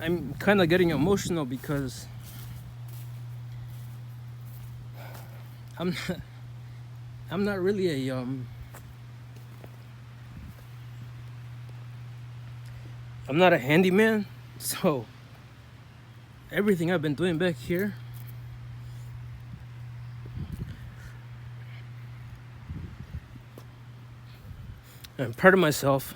I'm kind of getting emotional because I'm not, I'm not really I'm not a handyman, so everything I've been doing back here, I'm proud of myself.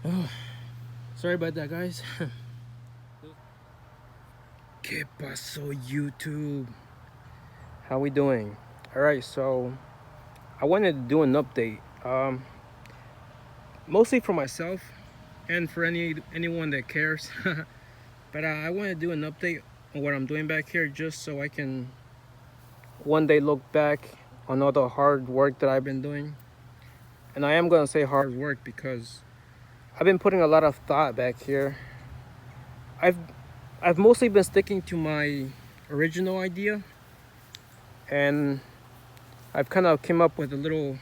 Oh, sorry about that, guys. ¿Qué pasó, YouTube? How we doing? All right, so I wanted to do an update, mostly for myself and for anyone that cares. But I want to do an update on what I'm doing back here, just so I can one day look back on all the hard work that I've been doing. And I am gonna say hard work because I've been putting a lot of thought back here. I've mostly been sticking to my original idea, and I've kind of came up with a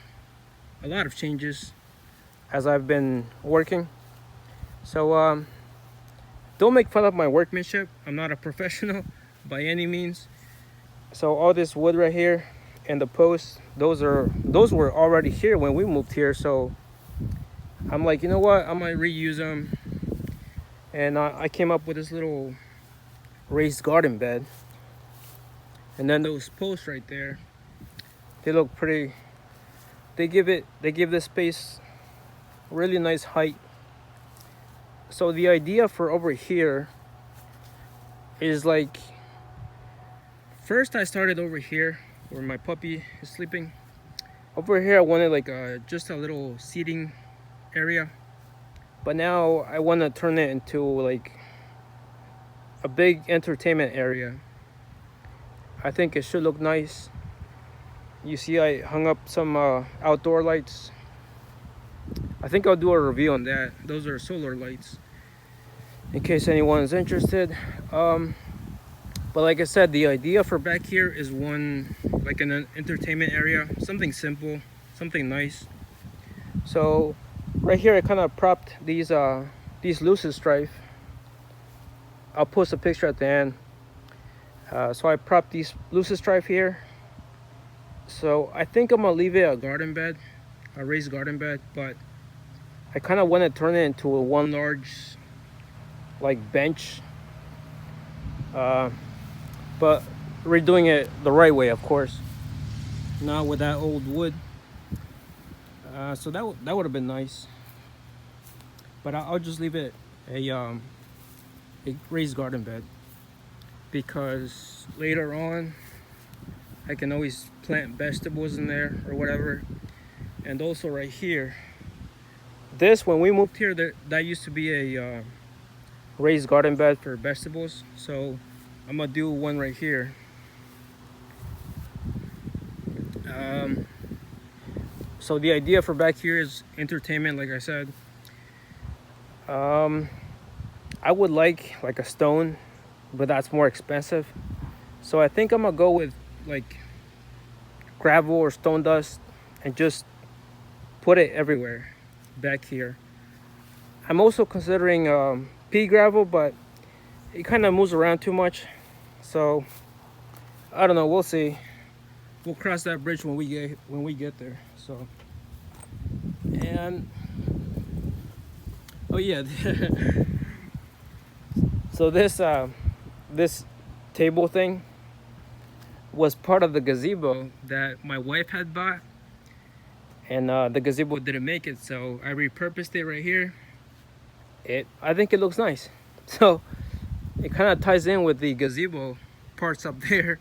lot of changes as I've been working. So don't make fun of my workmanship. I'm not a professional by any means. So all this wood right here and the posts, those were already here when we moved here. So I'm like, you know what? I might reuse them. And I came up with this little raised garden bed. And then those posts right there, they look pretty. They give this space really nice height. So the idea for over here is like, first I started over here where my puppy is sleeping. Over here I wanted like just a little seating area, but now I want to turn it into like a big entertainment area. I think it should look nice. You see, I hung up some outdoor lights. I think I'll do a review on that. Those are solar lights, in case anyone is interested. But like I said, the idea for back here is one like an entertainment area, something simple, something nice. So right here I kind of propped these lucid strife. I'll post a picture at the end. So I propped these lucid strife here. So I think I'm gonna leave it a garden bed, a raised garden bed, but I kind of want to turn it into a one large like bench, but redoing it the right way, of course, not with that old wood. So that would have been nice, but I'll just leave it a raised garden bed, because later on I can always plant vegetables in there or whatever. And also right here, this, when we moved here, that used to be a raised garden bed for vegetables. So I'm gonna do one right here. So the idea for back here is entertainment, like I said. I would like a stone, but that's more expensive. So I think I'm gonna go with like gravel or stone dust and just put it everywhere back here. I'm also considering pea gravel, but it kind of moves around too much. So I don't know, we'll see. We'll cross that bridge when we get there. So, and oh yeah, so this table thing was part of the gazebo that my wife had bought, and the gazebo didn't make it, so I repurposed it right here. I think it looks nice. So it kind of ties in with the gazebo parts up there,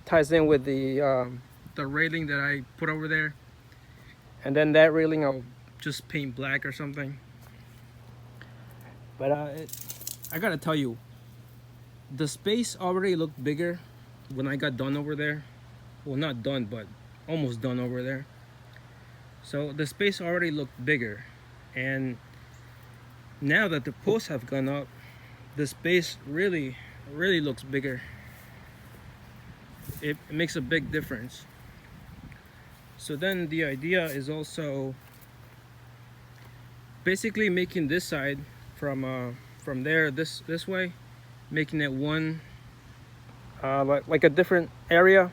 ties in with the railing that I put over there, and then that railing I'll just paint black or something. But I gotta tell you, the space already looked bigger when I got done over there. Well, not done, but almost done over there. So the space already looked bigger, and now that the posts have gone up, the space really looks bigger. It makes a big difference. So then the idea is also basically making this side from there this way, making it one like a different area,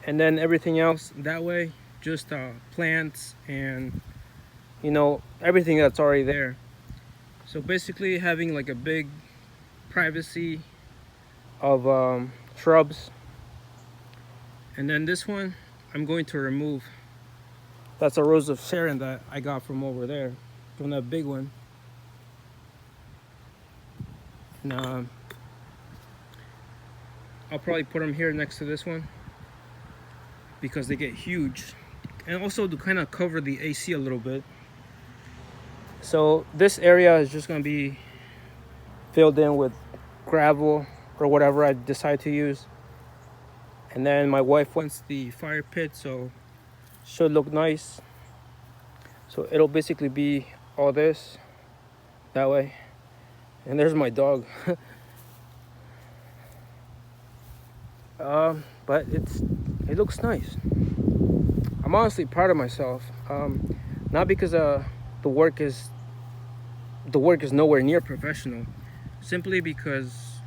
and then everything else that way, just plants and everything that's already there. So basically having like a big privacy of shrubs. And then this one I'm going to remove. That's a rose of Sharon that I got from over there, from that big one. And I'll probably put them here next to this one because they get huge, and also to kind of cover the AC a little bit. So this area is just going to be filled in with gravel or whatever I decide to use. And then my wife wants the fire pit, so should look nice. So it'll basically be all this that way. And there's my dog. But it looks nice. I'm honestly proud of myself. Not because the work is nowhere near professional, simply because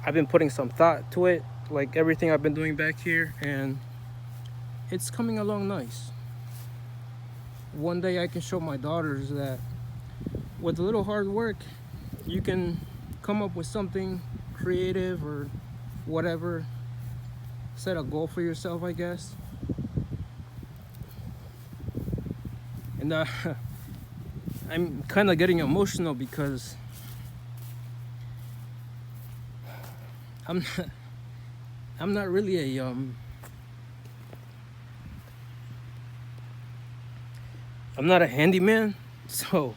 I've been putting some thought to it, like everything I've been doing back here, and it's coming along nice. One day I can show my daughters that with a little hard work, you can come up with something creative or whatever. Set a goal for yourself, I guess. And I'm kind of getting emotional because I'm not really I'm not a handyman, so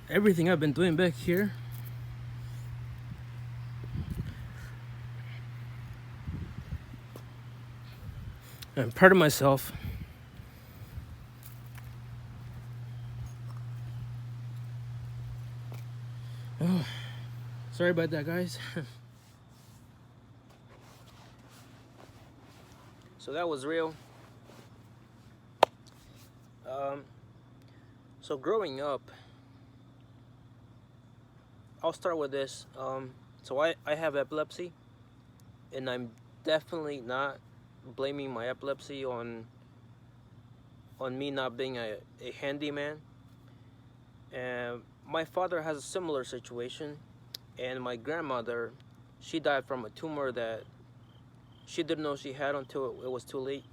everything I've been doing back here, I'm proud of myself. Oh, sorry about that, guys. So that was real. So growing up, I'll start with this. So I have epilepsy, and I'm definitely not blaming my epilepsy on me not being a handyman. And my father has a similar situation, and my grandmother, she died from a tumor that she didn't know she had until it was too late.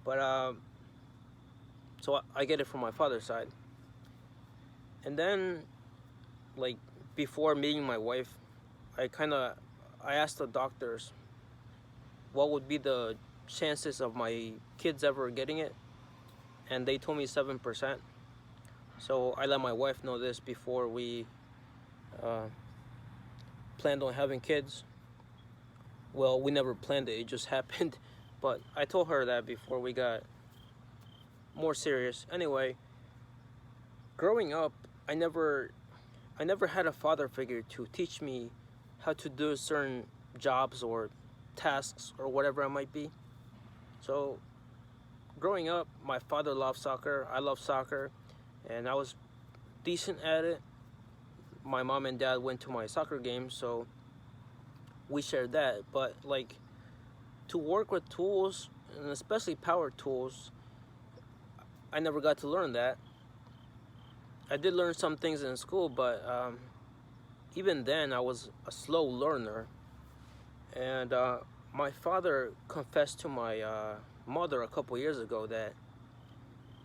But so I get it from my father's side. And then, like, before meeting my wife, I asked the doctors what would be the chances of my kids ever getting it, and they told me 7%. So I let my wife know this before we planned on having kids. Well, we never planned it, it just happened. But I told her that before we got more serious. Anyway, growing up, I never had a father figure to teach me how to do certain jobs or tasks or whatever it might be. So growing up, my father loved soccer, I loved soccer, and I was decent at it. My mom and dad went to my soccer games, so we shared that. But like, to work with tools, and especially power tools, I never got to learn that. I did learn some things in school, but even then I was a slow learner. And my father confessed to my mother a couple years ago that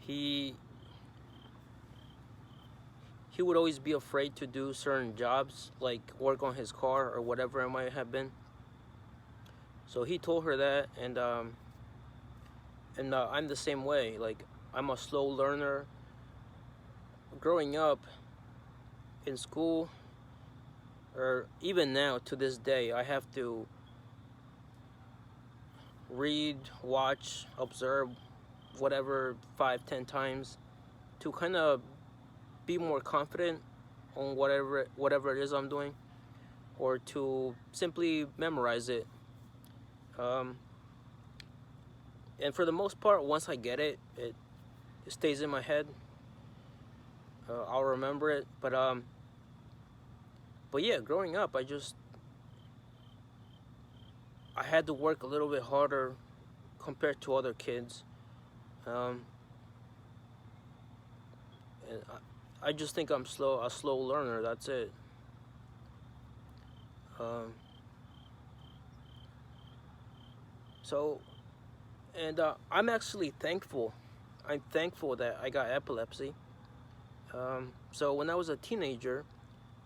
he would always be afraid to do certain jobs, like work on his car or whatever it might have been. So he told her that, and I'm the same way. Like, I'm a slow learner. Growing up in school, or even now to this day, I have to read, watch, observe, whatever, 5-10 times to kind of be more confident on whatever it is I'm doing, or to simply memorize it. And for the most part, once I get it, it stays in my head. I'll remember it. But yeah, growing up, I had to work a little bit harder compared to other kids. Um, and I just think I'm a slow learner. That's it. Um, so, and I'm actually thankful. I'm thankful that I got epilepsy. So when I was a teenager,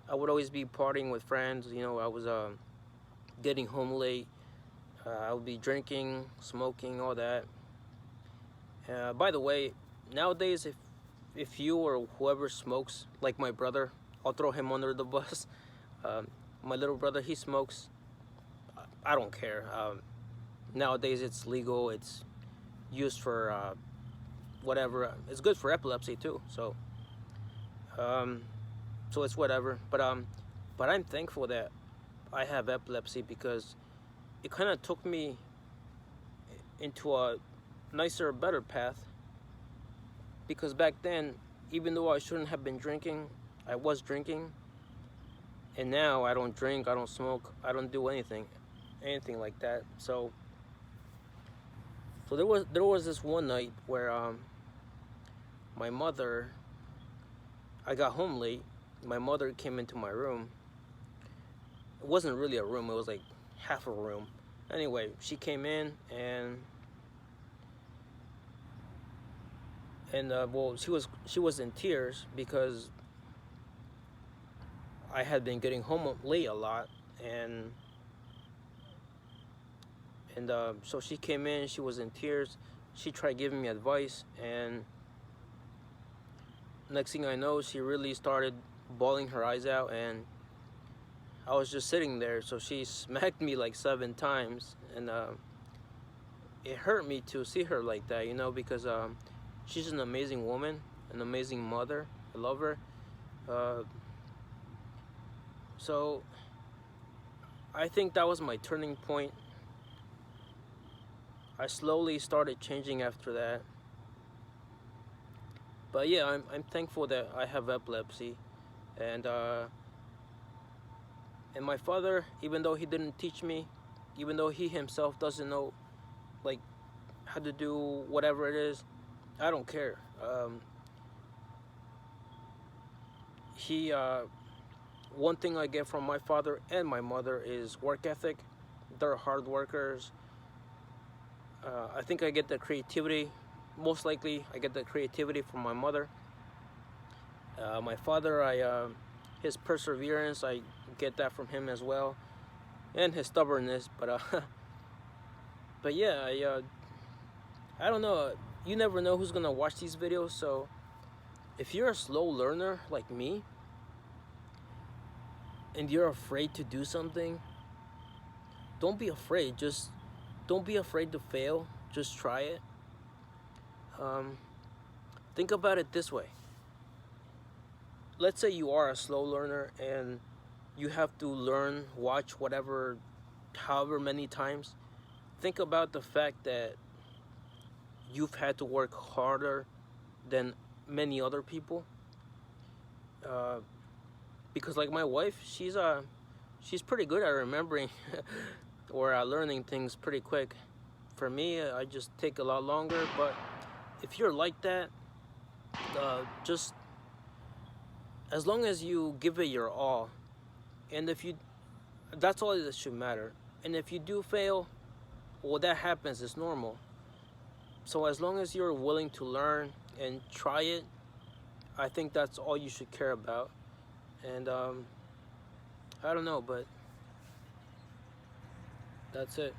I would always be partying with friends. You know, I was getting home late. I would be drinking, smoking, all that. By the way, nowadays, if you or whoever smokes, like my brother, I'll throw him under the bus. Um, my little brother, he smokes. I don't care. Nowadays, it's legal. It's used for whatever. It's good for epilepsy too. Um, so it's whatever. But I'm thankful that I have epilepsy because it kind of took me into a nicer, better path. Because back then, even though I shouldn't have been drinking, I was drinking. And now I don't drink, I don't smoke, I don't do anything like that. So there was this one night where my mother, I got home late. My mother came into my room. It wasn't really a room, it was like half a room. Anyway, she came in and well, she was in tears because I had been getting home late a lot, and so she came in. She was in tears. She tried giving me advice, and next thing I know, she really started bawling her eyes out, and I was just sitting there. So she smacked me like 7 times, and it hurt me to see her like that, you know, because she's an amazing woman, an amazing mother. I love her. So I think that was my turning point. I slowly started changing after that. But yeah, I'm thankful that I have epilepsy, and my father, even though he didn't teach me, even though he himself doesn't know like how to do whatever it is, I don't care. He one thing I get from my father and my mother is work ethic. They're hard workers. I think I get the creativity. Most likely, I get the creativity from my mother. My father, his perseverance, I get that from him as well, and his stubbornness. But yeah, I don't know. You never know who's gonna watch these videos. So if you're a slow learner like me, and you're afraid to do something, don't be afraid. Just don't be afraid to fail. Just try it. Think about it this way. Let's say you are a slow learner and you have to learn, watch however many times. Think about the fact that you've had to work harder than many other people. Because like my wife, she's pretty good at remembering or learning things pretty quick. For me, I just take a lot longer. But if you're like that, just as long as you give it your all, and that's all that should matter. And if you do fail, well, that happens. It's normal. So as long as you're willing to learn and try it, I think that's all you should care about. And I don't know, but that's it.